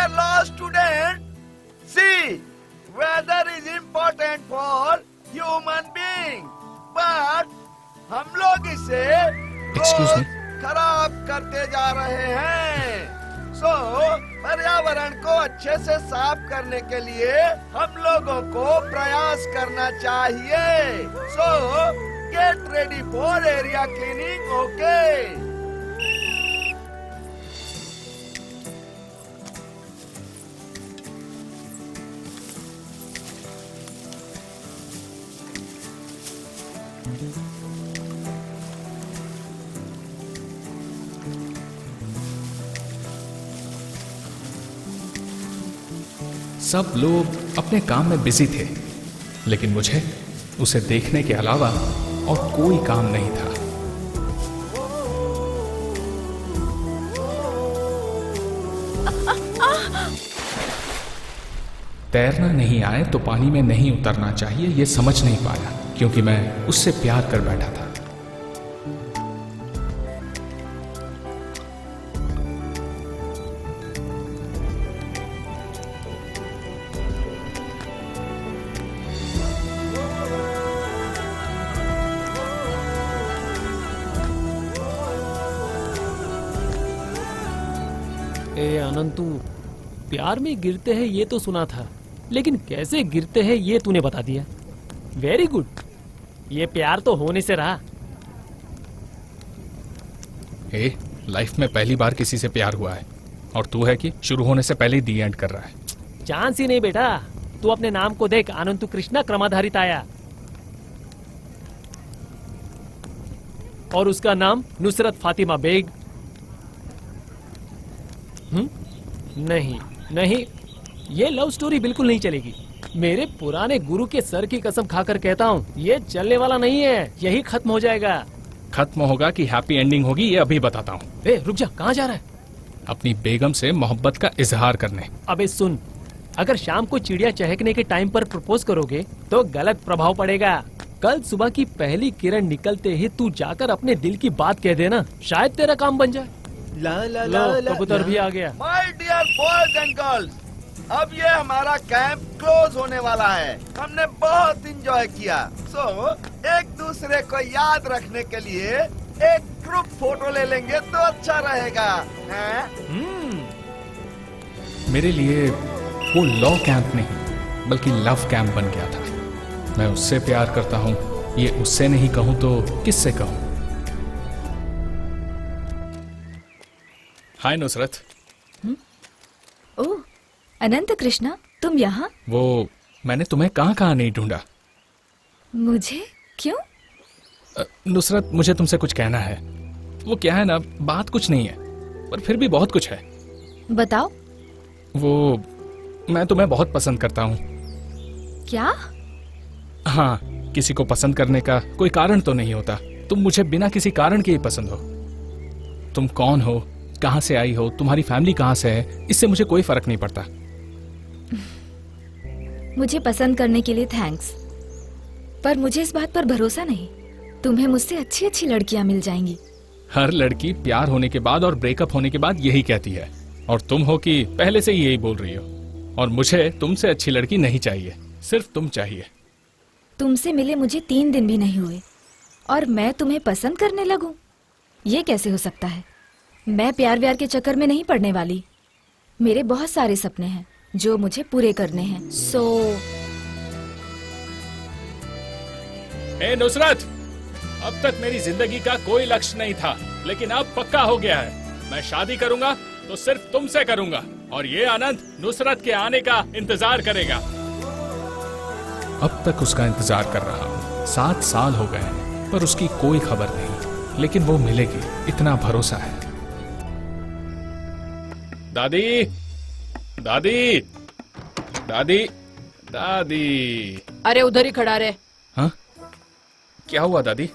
dear law student, see, weather is important for human being, but हम लोग इसे Excuse me? खराब करते जा रहे हैं। सो पर्यावरण को अच्छे से साफ करने के लिए हम लोगों को प्रयास करना चाहिए। सो get ready for area cleaning, okay? सब लोग अपने काम में बिजी थे, लेकिन मुझे उसे देखने के अलावा और कोई काम नहीं था। तैरना नहीं आए तो पानी में नहीं उतरना चाहिए, ये समझ नहीं पाया क्योंकि मैं उससे प्यार कर बैठा था। अनंतु, प्यार में गिरते हैं ये तो सुना था, लेकिन कैसे गिरते हैं ये तूने बता दिया। वेरी गुड, ये प्यार तो होने से रहा। लाइफ में पहली बार किसी से प्यार हुआ है और तू है कि शुरू होने से पहले ही दी एंड कर रहा है। चांस ही नहीं बेटा, तू अपने नाम को देख, अनंतु कृष्णा क्रमाधारित आया और उसका नाम नुसरत फातिमा बेग। नहीं नहीं, ये लव स्टोरी बिल्कुल नहीं चलेगी। मेरे पुराने गुरु के सर की कसम खाकर कहता हूँ, ये चलने वाला नहीं है, यही खत्म हो जाएगा। खत्म होगा कि हैप्पी एंडिंग होगी ये अभी बताता हूँ। रुक जा, कहाँ जा रहा है? अपनी बेगम से मोहब्बत का इजहार करने। अबे सुन, अगर शाम को चिड़िया चहकने के टाइम पर प्रपोज करोगे तो गलत प्रभाव पड़ेगा। कल सुबह की पहली किरण निकलते ही तू जाकर अपने दिल की बात कह देना, शायद तेरा काम बन जाए। ला ला ला ला, कबूतर भी आ गया। My dear boys and girls, अब ये हमारा कैंप क्लोज होने वाला है। हमने बहुत एंजॉय किया। सो एक दूसरे को याद रखने के लिए एक ग्रुप फोटो ले लेंगे तो अच्छा रहेगा, हैं? मेरे लिए वो लॉ कैंप नहीं बल्कि लव कैंप बन गया था। मैं उससे प्यार करता हूँ, ये उससे नहीं कहूँ तो किससे कहूँ? हाय नुसरत। ओह अनंत कृष्णा, तुम यहाँ? वो मैंने तुम्हें कहाँ नहीं ढूंढा। मुझे क्यों? नुसरत, मुझे तुमसे कुछ कहना है। वो क्या है ना, बात कुछ नहीं है पर फिर भी बहुत कुछ है। बताओ। वो मैं तुम्हें बहुत पसंद करता हूँ। क्या? हाँ, किसी को पसंद करने का कोई कारण तो नहीं होता। तुम मुझे बिना किसी कारण के ही पसंद हो। तुम कौन हो, कहाँ से आई हो, तुम्हारी फैमिली कहाँ से है, इससे मुझे कोई फर्क नहीं पड़ता। मुझे पसंद करने के लिए थैंक्स, पर मुझे इस बात पर भरोसा नहीं। तुम्हें मुझसे अच्छी अच्छी लड़कियां मिल जाएंगी। हर लड़की प्यार होने के बाद और ब्रेकअप होने के बाद यही कहती है, और तुम हो कि पहले से ही यही बोल रही हो। और मुझे तुमसे अच्छी लड़की नहीं चाहिए, सिर्फ तुम चाहिए। तुमसे मिले मुझे 3 दिन भी नहीं हुए और मैं तुम्हें पसंद करने लगूं? ये कैसे हो सकता है? मैं प्यार व्यार के चक्कर में नहीं पड़ने वाली। मेरे बहुत सारे सपने हैं जो मुझे पूरे करने हैं। ए नुसरत, अब तक मेरी जिंदगी का कोई लक्ष्य नहीं था, लेकिन अब पक्का हो गया है। मैं शादी करूंगा तो सिर्फ तुमसे करूंगा, और ये आनंद नुसरत के आने का इंतजार करेगा। अब तक उसका इंतजार कर रहा हूँ, 7 साल हो गए हैं, पर उसकी कोई खबर नहीं। लेकिन वो मिलेगी, इतना भरोसा है। दादी, दादी, दादी, दादी। अरे उधर ही खड़ा रहे। हाँ, क्या हुआ दादी?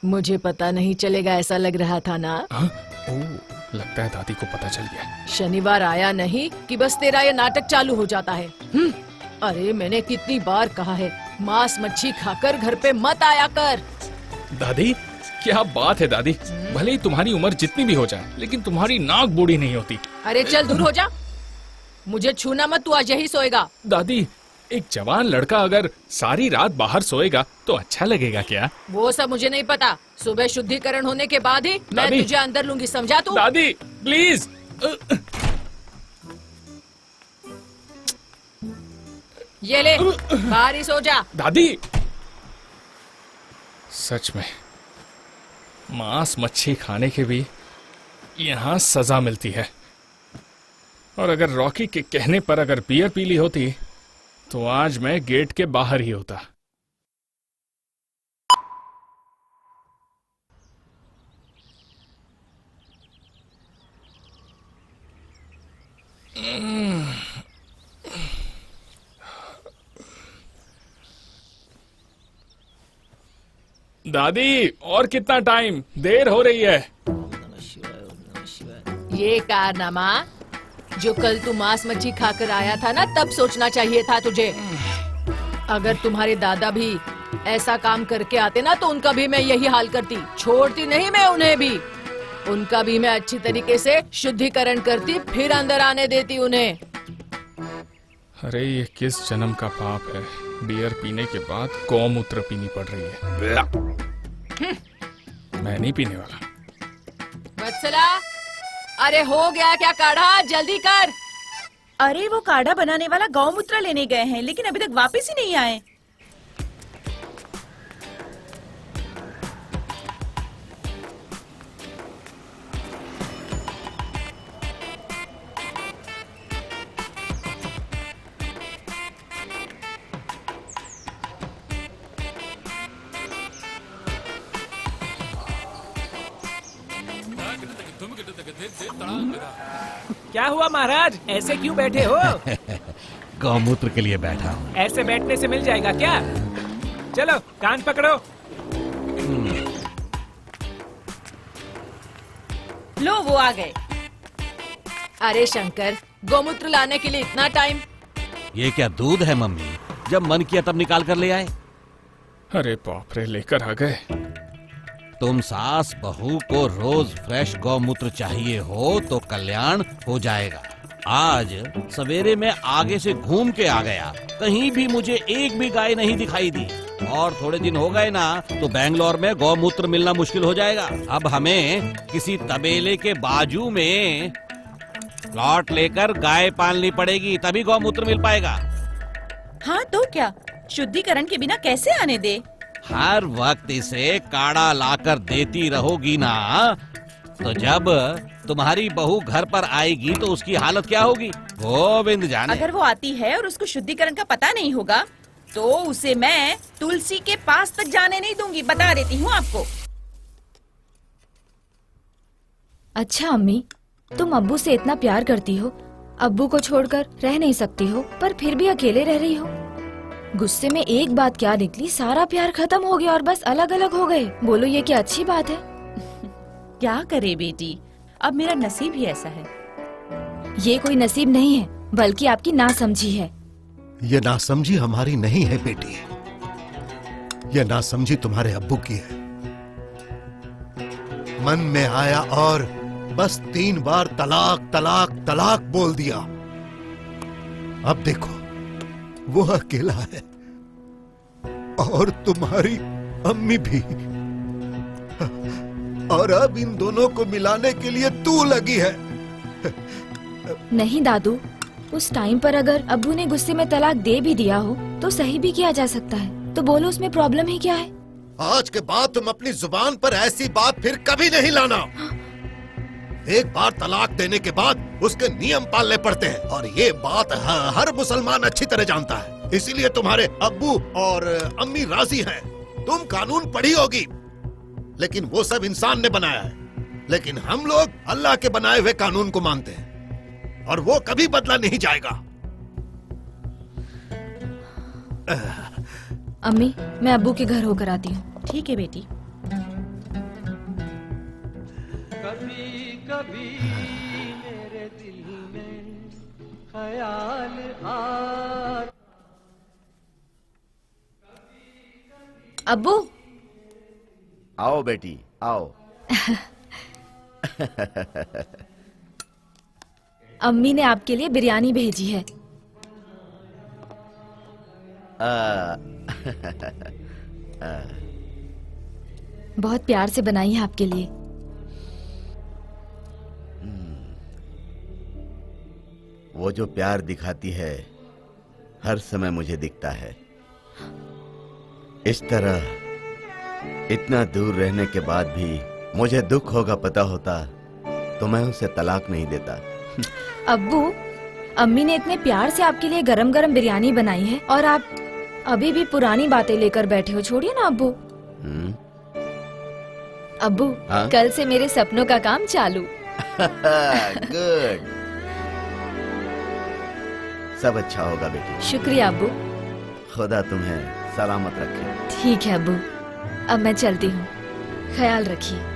मुझे पता नहीं चलेगा ऐसा लग रहा था ना? हाँ? ओह, लगता है दादी को पता चल गया। शनिवार आया नहीं कि बस तेरा ये नाटक चालू हो जाता है। अरे मैंने कितनी बार कहा है, मांस मच्छी खाकर घर पे मत आया कर। दादी, क्या बात है दादी, भले ही तुम्हारी उम्र जितनी भी हो जाए लेकिन तुम्हारी नाक बूढ़ी नहीं होती। अरे चल दूर हो जा, मुझे छूना मत, तू आज यही सोएगा। दादी, एक जवान लड़का अगर सारी रात बाहर सोएगा तो अच्छा लगेगा क्या? वो सब मुझे नहीं पता, सुबह शुद्धिकरण होने के बाद ही मैं दादी। तुझे अंदर लूंगी, समझा तू? दादी प्लीज। ये ले, बाहर ही सो जा। दादी, सच में मांस मच्छी खाने के भी यहाँ सजा मिलती है। और अगर रॉकी के कहने पर अगर बियर पी ली होती तो आज मैं गेट के बाहर ही होता। दादी, और कितना टाइम? देर हो रही है। ये कारनामा जो कल तू मांस मच्छी खाकर आया था ना, तब सोचना चाहिए था तुझे। अगर तुम्हारे दादा भी ऐसा काम करके आते ना तो उनका भी मैं यही हाल करती, छोड़ती नहीं मैं उन्हें भी। उनका भी मैं अच्छी तरीके से शुद्धिकरण करती, फिर अंदर आने देती उन्हें। अरे ये किस जन्म का पाप है, बियर पीने के बाद गौमूत्र पीनी पड़ रही है। मैं नहीं पीने वाला। वत्सला, अरे हो गया क्या काढ़ा, जल्दी कर। अरे वो काढ़ा बनाने वाला गौमूत्र लेने गए हैं लेकिन अभी तक वापस ही नहीं आए। क्या हुआ महाराज, ऐसे क्यों बैठे हो? गौमूत्र के लिए बैठा हूँ। ऐसे बैठने से मिल जाएगा क्या? चलो कान पकड़ो। लो वो आ गए। अरे शंकर, गौमूत्र लाने के लिए इतना टाइम? ये क्या दूध है मम्मी, जब मन किया तब निकाल कर ले आए। अरे बाप रे, लेकर आ गए। तुम सास बहू को रोज फ्रेश गौमूत्र चाहिए हो तो कल्याण हो जाएगा। आज सवेरे में आगे से घूम के आ गया, कहीं भी मुझे एक भी गाय नहीं दिखाई दी। और थोड़े दिन हो गए ना तो बेंगलोर में गौमूत्र मिलना मुश्किल हो जाएगा। अब हमें किसी तबेले के बाजू में प्लॉट लेकर गाय पालनी पड़ेगी, तभी गौमूत्र मिल पाएगा। हाँ तो क्या, शुद्धिकरण के बिना कैसे आने दे? हर वक्त इसे काढ़ा लाकर देती रहोगी ना, तो जब तुम्हारी बहू घर पर आएगी तो उसकी हालत क्या होगी गोविंद जाने। अगर वो आती है और उसको शुद्धिकरण का पता नहीं होगा तो उसे मैं तुलसी के पास तक जाने नहीं दूंगी, बता देती हूँ आपको। अच्छा अम्मी, तुम अब्बू से इतना प्यार करती हो, अब्बू को छोड़कर रह नहीं सकती हो, पर फिर भी अकेले रह रही हो। गुस्से में एक बात क्या निकली, सारा प्यार खत्म हो गया और बस अलग अलग हो गए। बोलो ये क्या अच्छी बात है? क्या करे बेटी, अब मेरा नसीब ही ऐसा है। ये कोई नसीब नहीं है, बल्कि आपकी नासमझी है। ये नासमझी हमारी नहीं है बेटी, ये नासमझी तुम्हारे अब्बू की है। मन में आया और बस 3 बार तलाक तलाक तलाक बोल दिया। अब देखो वो अकेला है और तुम्हारी अम्मी भी, और अब इन दोनों को मिलाने के लिए तू लगी है। नहीं दादू, उस टाइम पर अगर अब्बू ने गुस्से में तलाक दे भी दिया हो तो सही भी किया जा सकता है, तो बोलो उसमें प्रॉब्लम ही क्या है? आज के बाद तुम अपनी जुबान पर ऐसी बात फिर कभी नहीं लाना। एक बार तलाक देने के बाद उसके नियम पालने पड़ते हैं और ये बात हर मुसलमान अच्छी तरह जानता है। इसीलिए तुम्हारे अब्बू और अम्मी राजी हैं। तुम कानून पढ़ी होगी, लेकिन वो सब इंसान ने बनाया है, लेकिन हम लोग अल्लाह के बनाए हुए कानून को मानते हैं और वो कभी बदला नहीं जाएगा। अम्मी, मैं अब्बू के घर होकर आती हूँ। ठीक है बेटी। कभी मेरे दिल में ख्याल आ। अब्बू, आओ बेटी आओ। अम्मी ने आपके लिए बिरयानी भेजी है। बहुत प्यार से बनाई है आपके लिए। वो जो प्यार दिखाती है हर समय मुझे दिखता है। इस तरह इतना दूर रहने के बाद भी मुझे दुख होगा पता होता तो मैं उसे तलाक नहीं देता। अब्बू, अम्मी ने इतने प्यार से आपके लिए गरम गरम बिरयानी बनाई है और आप अभी भी पुरानी बातें लेकर बैठे हो। छोड़िए ना अब्बू। अब्बू, हाँ? कल से मेरे सपनों का काम चालू। गुड। सब अच्छा होगा बेटी। शुक्रिया अब्बू। खुदा तुम्हें सलामत रखे। ठीक है अब्बू, अब मैं चलती हूँ। ख्याल रखिए।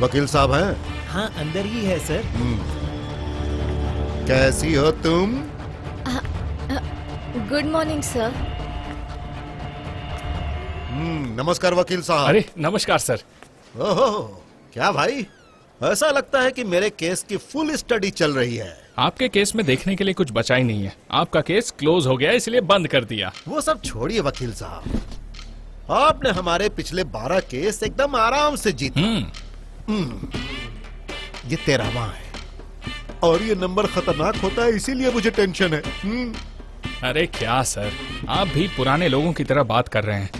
वकील साहब हैं? हाँ, अंदर ही है सर। कैसी हो तुम? Good morning sir. नमस्कार वकील साहब। अरे नमस्कार सर। ओहो, क्या भाई, ऐसा लगता है कि मेरे केस की फुल स्टडी चल रही है। आपके केस में देखने के लिए कुछ बचा ही नहीं है। आपका केस क्लोज हो गया इसलिए बंद कर दिया। वो सब छोड़िए वकील साहब, आपने हमारे पिछले 12 केस एकदम आराम से जीते। ये 13वां है और ये नंबर खतरनाक होता है, इसीलिए मुझे टेंशन है। अरे क्या सर, आप भी पुराने लोगों की तरह बात कर रहे हैं।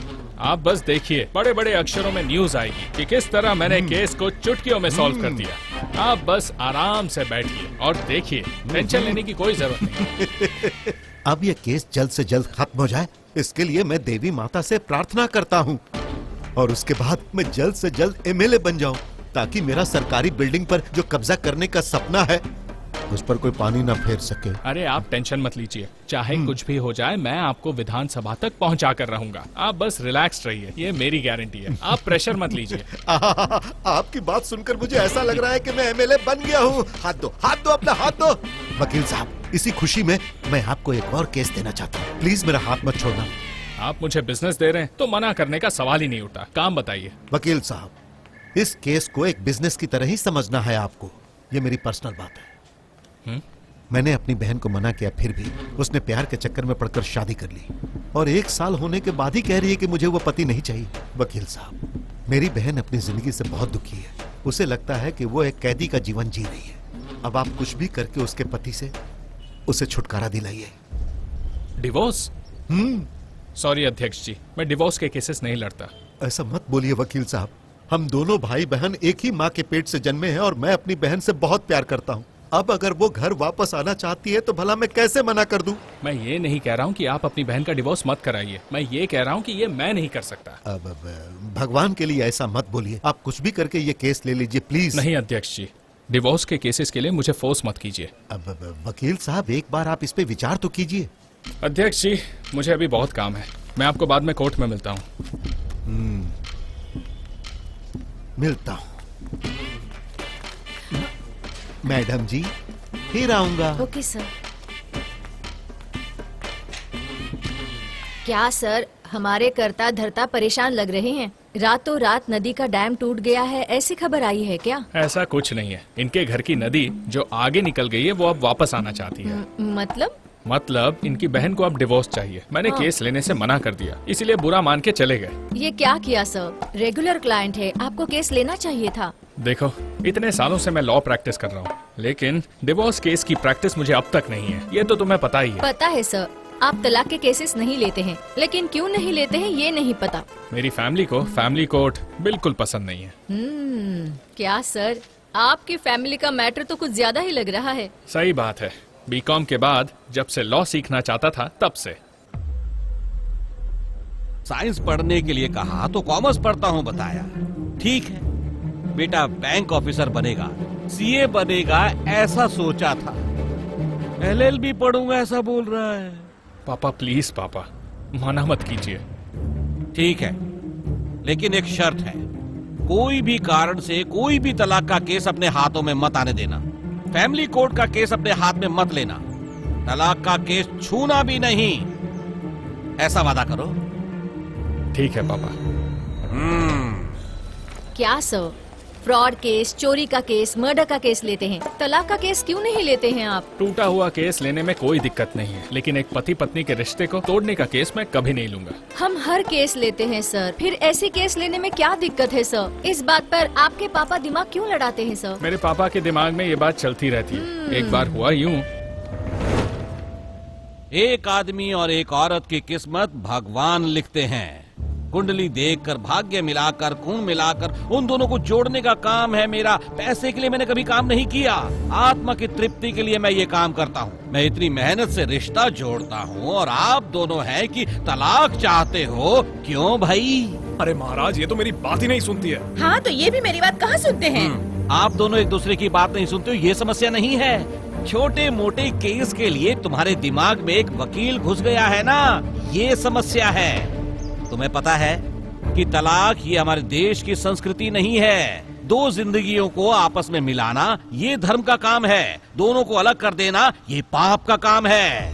आप बस देखिए, बड़े बड़े अक्षरों में न्यूज आएगी कि किस तरह मैंने केस को चुटकियों में सॉल्व कर दिया। आप बस आराम से बैठिए और देखिए, टेंशन लेने की कोई जरूरत नहीं। अब ये केस जल्द से जल्द खत्म हो जाए, इसके लिए मैं देवी माता से प्रार्थना करता हूँ और उसके बाद मैं जल्द से जल्द एमएलए बन जाऊँ, ताकि मेरा सरकारी बिल्डिंग पर जो कब्जा करने का सपना है उस पर कोई पानी ना फेर सके। अरे आप टेंशन मत लीजिए, चाहे कुछ भी हो जाए मैं आपको विधानसभा तक पहुंचा कर रहूंगा। आप बस रिलैक्स रहिए, ये मेरी गारंटी है। आप प्रेशर मत लीजिए। आपकी बात सुनकर मुझे ऐसा लग रहा है कि मैं एमएलए बन गया हूँ। हाथ दो, हाथ दो, अपना हाथ दो। वकील साहब, इसी खुशी में मैं आपको एक और केस देना चाहता हूँ, प्लीज मेरा हाथ मत छोड़ना। आप मुझे बिजनेस दे रहे हैं तो मना करने का सवाल ही नहीं उठता। काम बताइए। वकील साहब, इस केस को एक बिजनेस की तरह ही समझना है आपको। ये मेरी पर्सनल बात है। मैंने अपनी बहन को मना किया, फिर भी उसने प्यार के चक्कर में पड़कर शादी कर ली और 1 साल होने के बाद ही कह रही है कि मुझे वो पति नहीं चाहिए। वकील साहब, मेरी बहन अपनी जिंदगी से बहुत दुखी है। उसे लगता है कि वो एक कैदी का जीवन जी रही है। अब आप कुछ भी करके उसके पति से उसे छुटकारा दिलाइए। डिवोर्स? सॉरी अध्यक्ष जी, मैं डिवोर्स के केसेस नहीं लड़ता। ऐसा मत बोलिए वकील साहब, हम दोनों भाई बहन एक ही माँ के पेट से जन्मे हैं और मैं अपनी बहन से बहुत प्यार करता हूँ। अब अगर वो घर वापस आना चाहती है तो भला मैं कैसे मना कर दूं? मैं ये नहीं कह रहा हूँ कि आप अपनी बहन का डिवोर्स मत कराइए। मैं ये कह रहा हूँ कि ये मैं नहीं कर सकता। अब भगवान के लिए ऐसा मत बोलिए। आप कुछ भी करके ये केस ले लीजिए प्लीज। नहीं अध्यक्ष जी, डिवोर्स के केसेस के लिए मुझे फोर्स मत कीजिए। अब वकील साहब, एक बार आप इस पे विचार तो कीजिए। अध्यक्ष जी, मुझे अभी बहुत काम है। मैं आपको बाद में कोर्ट में मिलता हूँ। मिलता हूँ। मैडम जी, फिर आऊंगा। Okay sir. क्या सर, हमारे करता धरता परेशान लग रहे हैं। रातों रात नदी का डैम टूट गया है, ऐसी खबर आई है क्या? ऐसा कुछ नहीं है। इनके घर की नदी जो आगे निकल गई है वो अब वापस आना चाहती है। मतलब इनकी बहन को अब डिवोर्स चाहिए। मैंने केस लेने से मना कर दिया, इसीलिए बुरा मान के चले गए। ये क्या किया सर? रेगुलर क्लाइंट है, आपको केस लेना चाहिए था। देखो, इतने सालों से मैं लॉ प्रैक्टिस कर रहा हूँ, लेकिन डिवोर्स केस की प्रैक्टिस मुझे अब तक नहीं है। ये तो तुम्हें पता ही है। पता है सर, आप तलाक के केसेस नहीं लेते हैं, लेकिन क्यों नहीं लेते हैं ये नहीं पता। मेरी फैमिली को फैमिली कोर्ट बिल्कुल पसंद नहीं है। क्या सर, आपकी फैमिली का मैटर तो कुछ ज्यादा ही लग रहा है। सही बात है, बीकॉम के बाद जब से लॉ सीखना चाहता था तब से। साइंस पढ़ने के लिए कहा तो कॉमर्स पढ़ता हूँ बताया। ठीक है, बेटा बैंक ऑफिसर बनेगा, सीए बनेगा ऐसा सोचा था। एलएलबी पढ़ूंगा ऐसा बोल रहा है। पापा प्लीज पापा, माना मत कीजिए। ठीक है, लेकिन एक शर्त है, कोई भी कारण से कोई भी तलाक का केस अपने हाथों में मत आने देना। फैमिली कोर्ट का केस अपने हाथ में मत लेना। तलाक का केस छूना भी नहीं, ऐसा वादा करो। ठीक है पापा। क्या सर, फ्रॉड केस, चोरी का केस, मर्डर का केस लेते हैं, तलाक का केस क्यों नहीं लेते हैं आप? टूटा हुआ केस लेने में कोई दिक्कत नहीं है, लेकिन एक पति पत्नी के रिश्ते को तोड़ने का केस मैं कभी नहीं लूंगा। हम हर केस लेते हैं सर, फिर ऐसे केस लेने में क्या दिक्कत है सर? इस बात पर आपके पापा दिमाग क्यों लड़ाते हैं सर? मेरे पापा के दिमाग में ये बात चलती रहती है। एक बार हुआ यूं, एक आदमी और एक औरत की किस्मत भगवान लिखते हैं। कुंडली देखकर, भाग्य मिलाकर, खून मिलाकर उन दोनों को जोड़ने का काम है मेरा। पैसे के लिए मैंने कभी काम नहीं किया, आत्मा की तृप्ति के लिए मैं ये काम करता हूँ। मैं इतनी मेहनत से रिश्ता जोड़ता हूँ और आप दोनों हैं कि तलाक चाहते हो। क्यों भाई? अरे महाराज, ये तो मेरी बात ही नहीं सुनती है। हाँ, तो ये भी मेरी बात कहाँ सुनते हैं? आप दोनों एक दूसरे की बात नहीं सुनते हो, ये समस्या नहीं है। छोटे मोटे केस के लिए तुम्हारे दिमाग में एक वकील घुस गया है ना, ये समस्या है। तुम्हें पता है कि तलाक ये हमारे देश की संस्कृति नहीं है। दो जिंदगियों को आपस में मिलाना ये धर्म का काम है, दोनों को अलग कर देना ये पाप का काम है।